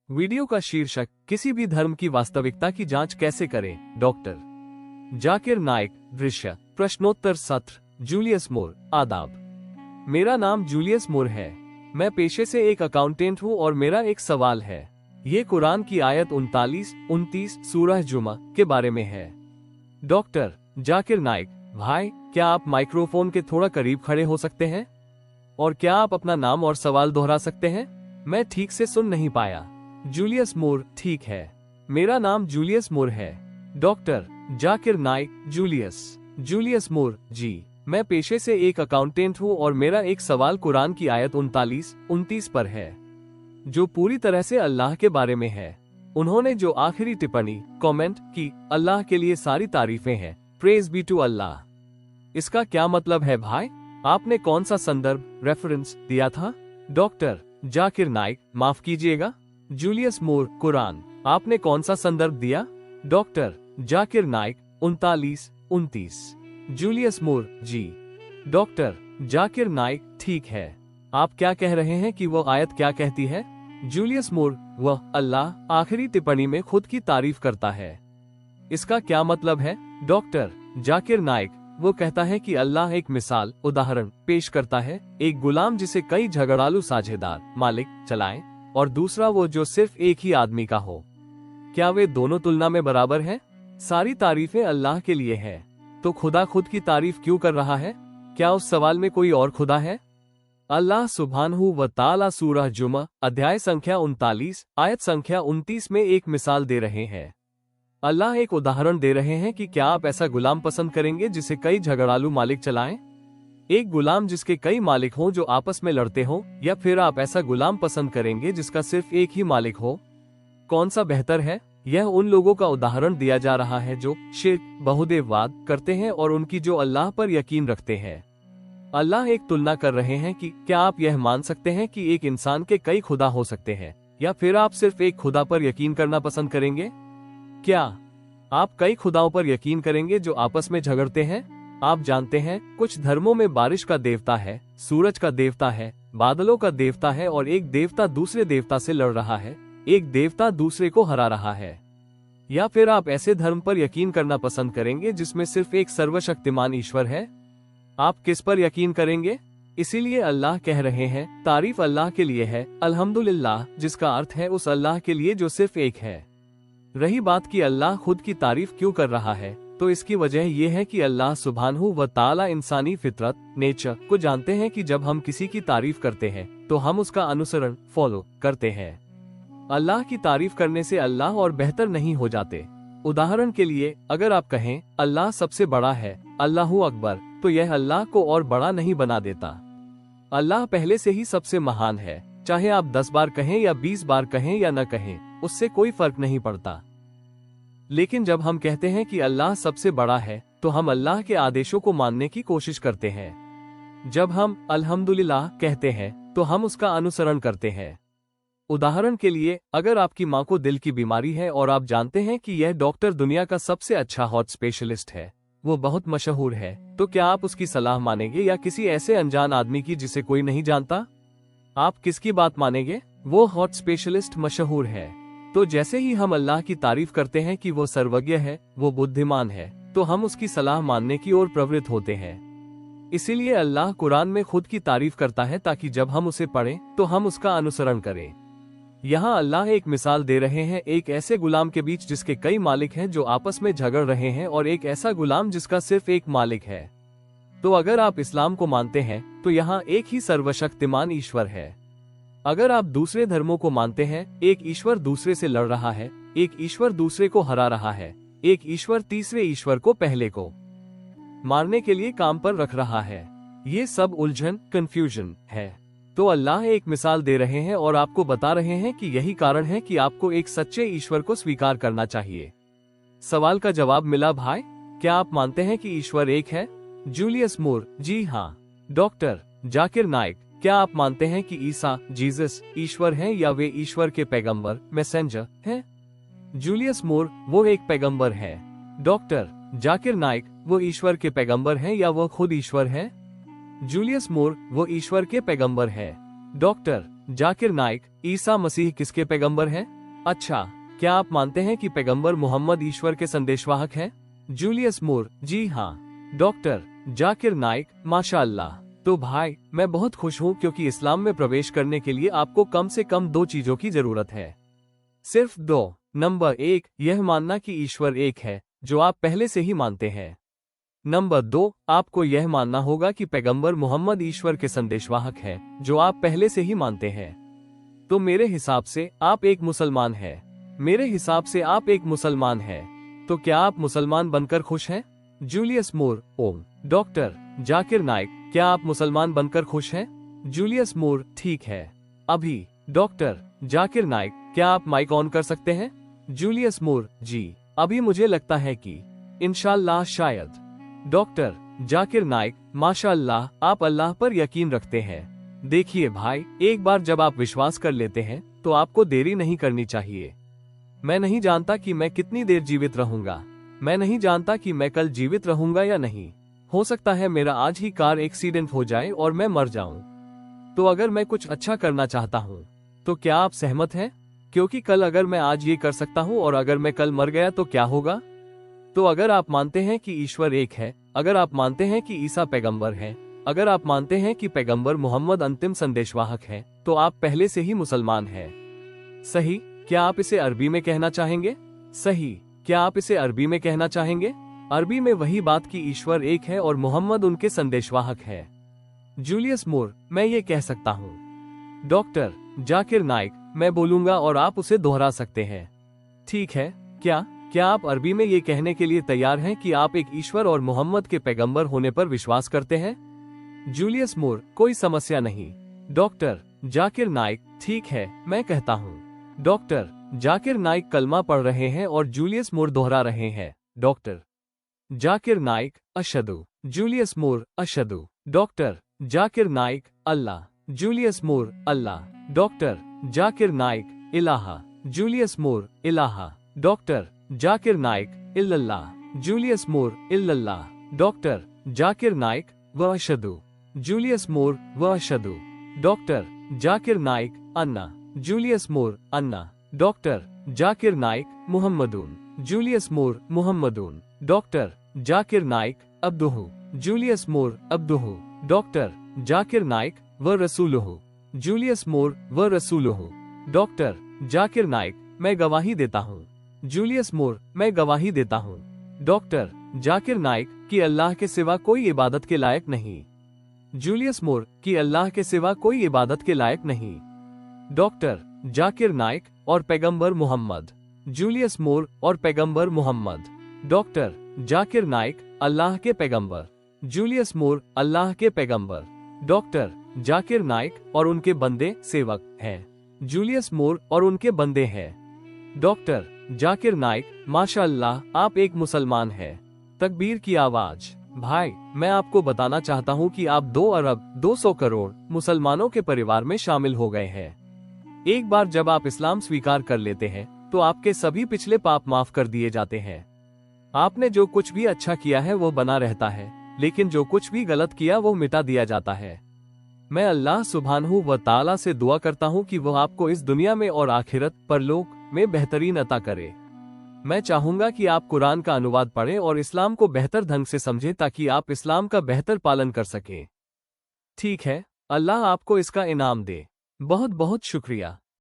Video का शीर्षक, किसी भी धर्म की वास्तविकता की जांच कैसे करें, डॉक्टर जाकिर नाइक। दृश्य प्रश्नोत्तर सत्र। जूलियस मूर। आदाब। मेरा नाम जूलियस मूर है। मैं पेशे से एक अकाउंटेंट हूँ और मेरा एक सवाल है। ये कुरान की आयत 39-29 सूरह जुमा के बारे में है। डॉक्टर जाकिर नाइक, भाई क्या आप माइक्रोफोन के थोड़ा करीब खड़े हो सकते हैं? और क्या आप अपना नाम और सवाल दोहरा सकते हैं? मैं ठीक से सुन नहीं पाया। जूलियस मूर, ठीक है, मेरा नाम जूलियस मूर है। डॉक्टर जाकिर नाइक, जूलियस मूर जी, मैं पेशे से एक अकाउंटेंट हूँ और मेरा एक सवाल कुरान की आयत 39-29 पर है, जो पूरी तरह से अल्लाह के बारे में है। उन्होंने जो आखिरी टिप्पणी कमेंट की, अल्लाह के लिए सारी तारीफें हैं, प्रेज बी टू अल्लाह। इसका क्या मतलब है भाई? आपने कौन सा संदर्भ रेफरेंस दिया था? डॉक्टर जाकिर नाइक, माफ कीजिएगा। जूलियस मूर, कुरान। आपने कौन सा संदर्भ दिया? डॉक्टर जाकिर नाइक, 39-29। जूलियस मूर जी। डॉक्टर जाकिर नाइक, ठीक है, आप क्या कह रहे हैं कि वो आयत क्या कहती है? जूलियस मूर, वह अल्लाह आखिरी टिप्पणी में खुद की तारीफ करता है। इसका क्या मतलब है? डॉक्टर जाकिर नाइक, वो कहता है कि अल्लाह एक मिसाल उदाहरण पेश करता है, एक गुलाम जिसे कई झगड़ालू साझेदार मालिक चलाएं, और दूसरा वो जो सिर्फ एक ही आदमी का हो। क्या वे दोनों तुलना में बराबर हैं? सारी तारीफें अल्लाह के लिए है, तो खुदा खुद की तारीफ क्यों कर रहा है? क्या उस सवाल में कोई और खुदा है? अल्लाह सुब्हानहू व तआला सूरह जुमा अध्याय संख्या 39 आयत संख्या 29 में एक मिसाल दे रहे हैं। अल्लाह एक उदाहरण दे रहे हैं कि क्या आप ऐसा गुलाम पसंद करेंगे जिसे कई झगड़ालू मालिक चलाएं? एक गुलाम जिसके कई मालिक हों जो आपस में लड़ते हों, या फिर आप ऐसा गुलाम पसंद करेंगे जिसका सिर्फ एक ही मालिक हो? कौन सा बेहतर है? यह उन लोगों का उदाहरण दिया जा रहा है जो शिर्क बहुदेववाद करते हैं और उनकी जो अल्लाह पर यकीन रखते हैं। अल्लाह एक तुलना कर रहे हैं कि क्या आप यह मान सकते हैं कि एक इंसान के कई खुदा हो सकते हैं, या फिर आप सिर्फ एक खुदा पर यकीन करना पसंद करेंगे? क्या आप कई खुदाओं पर यकीन करेंगे जो आपस में झगड़ते हैं? आप जानते हैं, कुछ धर्मों में बारिश का देवता है, सूरज का देवता है, बादलों का देवता है, और एक देवता दूसरे देवता से लड़ रहा है, एक देवता दूसरे को हरा रहा है। या फिर आप ऐसे धर्म पर यकीन करना पसंद करेंगे जिसमें सिर्फ एक सर्वशक्तिमान ईश्वर है? आप किस पर यकीन करेंगे? इसीलिए अल्लाह कह रहे हैं, तारीफ अल्लाह के लिए है, अल्हम्दुलिल्लाह, जिसका अर्थ है उस अल्लाह के लिए जो सिर्फ एक है। रही बात कि अल्लाह खुद की तारीफ क्यों कर रहा है, तो इसकी वजह यह है कि अल्लाह सुब्हानहू व तआला इंसानी फितरत नेचर को जानते हैं कि जब हम किसी की तारीफ करते हैं तो हम उसका अनुसरण फॉलो करते हैं। अल्लाह की तारीफ करने से अल्लाह और बेहतर नहीं हो जाते। उदाहरण के लिए, अगर आप कहें अल्लाह सबसे बड़ा है, अल्लाहू अकबर, तो यह अल्लाह को और बड़ा नहीं बना देता। अल्लाह पहले से ही सबसे महान है, चाहे आप 10 बार कहें या 20 बार कहें या न कहें, उससे कोई फर्क नहीं पड़ता। लेकिन जब हम कहते हैं कि अल्लाह सबसे बड़ा है, तो हम अल्लाह के आदेशों को मानने की कोशिश करते हैं। जब हम अल्हम्दुलिल्लाह कहते हैं, तो हम उसका अनुसरण करते हैं। उदाहरण के लिए, अगर आपकी माँ को दिल की बीमारी है और आप जानते हैं कि यह डॉक्टर दुनिया का सबसे अच्छा हार्ट स्पेशलिस्ट है, वो बहुत मशहूर है, तो क्या आप उसकी सलाह मानेंगे या किसी ऐसे अनजान आदमी की जिसे कोई नहीं जानता? आप किसकी बात मानेंगे? वो हार्ट स्पेशलिस्ट मशहूर है। तो जैसे ही हम अल्लाह की तारीफ करते हैं कि वो सर्वज्ञ है, वो बुद्धिमान है, तो हम उसकी सलाह मानने की ओर प्रवृत्त होते हैं। इसीलिए अल्लाह कुरान में खुद की तारीफ करता है ताकि जब हम उसे पढ़ें तो हम उसका अनुसरण करें। यहाँ अल्लाह एक मिसाल दे रहे हैं, एक ऐसे गुलाम के बीच जिसके कई मालिक हैं जो आपस में झगड़ रहे हैं, और एक ऐसा गुलाम जिसका सिर्फ एक मालिक है। तो अगर आप इस्लाम को मानते हैं तो यहाँ एक ही सर्वशक्तिमान ईश्वर है। अगर आप दूसरे धर्मों को मानते हैं, एक ईश्वर दूसरे से लड़ रहा है, एक ईश्वर दूसरे को हरा रहा है, एक ईश्वर तीसरे ईश्वर को पहले को मारने के लिए काम पर रख रहा है। ये सब उलझन कंफ्यूजन है। तो अल्लाह एक मिसाल दे रहे हैं और आपको बता रहे हैं कि यही कारण है कि आपको एक सच्चे ईश्वर को स्वीकार करना चाहिए। सवाल का जवाब मिला भाई? क्या आप मानते हैं कि ईश्वर एक है? जूलियस मूर, जी हाँ। डॉक्टर जाकिर नाइक, क्या आप मानते हैं कि ईसा जीसस ईश्वर हैं या वे ईश्वर के पैगंबर मैसेंजर हैं? जूलियस मूर, वो एक पैगंबर है। डॉक्टर जाकिर नाइक, वो ईश्वर के पैगंबर हैं या वो खुद ईश्वर हैं? जूलियस मूर, वो ईश्वर के पैगंबर है। डॉक्टर जाकिर नाइक, ईसा मसीह किसके पैगंबर हैं? अच्छा, क्या आप मानते हैं कि पैगंबर मोहम्मद ईश्वर के संदेशवाहक हैं? जूलियस मूर, जी हाँ। डॉक्टर जाकिर नाइक, माशाअल्लाह। तो भाई, मैं बहुत खुश हूँ क्योंकि इस्लाम में प्रवेश करने के लिए आपको कम से कम 2 चीजों की जरूरत है। सिर्फ 2। नंबर 1, यह मानना कि ईश्वर एक है, जो आप पहले से ही मानते हैं। नंबर 2, आपको यह मानना होगा कि पैगंबर मोहम्मद ईश्वर के संदेशवाहक है, जो आप पहले से ही मानते हैं। तो मेरे हिसाब से आप एक मुसलमान हैं। मेरे हिसाब से आप एक मुसलमान हैं। तो क्या आप मुसलमान बनकर खुश हैं? जूलियस मूर, ओम। डॉक्टर जाकिर नाइक, क्या आप मुसलमान बनकर खुश हैं? जूलियस मूर, ठीक है। अभी। डॉक्टर जाकिर नाइक, क्या आप माइक ऑन कर सकते हैं? जूलियस मूर, जी। अभी मुझे लगता है कि इंशाअल्लाह, शायद। डॉक्टर जाकिर नाइक, माशाअल्लाह, आप अल्लाह पर यकीन रखते हैं। देखिए भाई, एक बार जब आप विश्वास कर लेते हैं तो आपको देरी नहीं करनी चाहिए। मैं नहीं जानता कि मैं कितनी देर जीवित रहूंगा। मैं नहीं जानता कि मैं कल जीवित रहूंगा या नहीं। हो सकता है मेरा आज ही कार एक्सीडेंट हो जाए और मैं मर जाऊं। तो अगर मैं कुछ अच्छा करना चाहता हूं, तो क्या आप सहमत हैं? क्योंकि कल अगर मैं आज ये कर सकता हूं और अगर मैं कल मर गया तो क्या होगा? तो अगर आप मानते हैं कि ईश्वर एक है, अगर आप मानते हैं कि ईसा पैगंबर है, अगर आप मानते हैं कि पैगंबर मोहम्मद अंतिम संदेशवाहक है, तो आप पहले से ही मुसलमान हैं। सही। क्या आप इसे अरबी में कहना चाहेंगे? सही। क्या आप इसे अरबी में कहना चाहेंगे? अरबी में वही बात कि ईश्वर एक है और मोहम्मद उनके संदेशवाहक है। जूलियस मूर, मैं ये कह सकता हूँ। डॉक्टर जाकिर नाइक, मैं बोलूंगा और आप उसे दोहरा सकते हैं। ठीक है। क्या आप अरबी में ये कहने के लिए तैयार हैं कि आप एक ईश्वर और मोहम्मद के पैगंबर होने पर विश्वास करते हैं? जूलियस मूर, कोई समस्या नहीं। डॉक्टर जाकिर नाइक, ठीक है, मैं कहता हूँ। डॉक्टर जाकिर नाइक कलमा पढ़ रहे हैं और जूलियस मूर दोहरा रहे हैं। डॉक्टर जाकिर नाइक, अशहदु। जूलियस मूर, अशहदु। डॉक्टर जाकिर नाइक, अल्लाह। जूलियस मूर, अल्लाह। डॉक्टर जाकिर नाइक, इलाहा। जूलियस मूर, इलाहा। डॉक्टर जाकिर नाइक, इल्लल्लाह। जूलियस मूर, इल्लल्लाह। डॉक्टर जाकिर नाइक, व अशहदु। जूलियस मूर, व अशहदु। डॉक्टर जाकिर नाइक, अन्ना। जूलियस मूर, अन्ना। डॉक्टर जाकिर नाइक, मुहम्मदून। जूलियस मूर, मुहम्मदून। डॉक्टर जाकिर नाइक, अब्दुहु। जूलियस मूर, अब्दुहु। डॉक्टर जाकिर नाइक, व रसूलुहु। जूलियस मूर, व रसूलुहु। डॉक्टर जाकिर नाइक, मैं गवाही देता हूँ। जूलियस मूर, मैं गवाही देता हूँ। डॉक्टर जाकिर नाइक, कि अल्लाह के सिवा कोई इबादत के लायक नहीं। जूलियस मूर, कि अल्लाह के सिवा कोई इबादत के लायक नहीं। डॉक्टर जाकिर नाइक, और पैगंबर मोहम्मद। जूलियस मूर, और पैगंबर मोहम्मद। डॉक्टर जाकिर नाइक, अल्लाह के पैगंबर। जूलियस मूर, अल्लाह के पैगंबर। डॉक्टर जाकिर नाइक, और उनके बंदे सेवक हैं। जूलियस मूर, और उनके बंदे हैं। डॉक्टर जाकिर नाइक, माशाअल्लाह, आप एक मुसलमान हैं। तकबीर की आवाज। भाई, मैं आपको बताना चाहता हूँ कि आप 2 अरब 200 करोड़ मुसलमानों के परिवार में शामिल हो गए हैं। एक बार जब आप इस्लाम स्वीकार कर लेते हैं, तो आपके सभी पिछले पाप माफ कर दिए जाते हैं। आपने जो कुछ भी अच्छा किया है वो बना रहता है, लेकिन जो कुछ भी गलत किया वो मिटा दिया जाता है। मैं अल्लाह सुब्हानहू व तआला से दुआ करता हूँ कि वह आपको इस दुनिया में और आखिरत परलोक में बेहतरीन अता करे। मैं चाहूंगा कि आप कुरान का अनुवाद पढ़ें और इस्लाम को बेहतर ढंग से समझें ताकि आप इस्लाम का बेहतर पालन कर सकें। ठीक है, अल्लाह आपको इसका इनाम दे। बहुत बहुत शुक्रिया।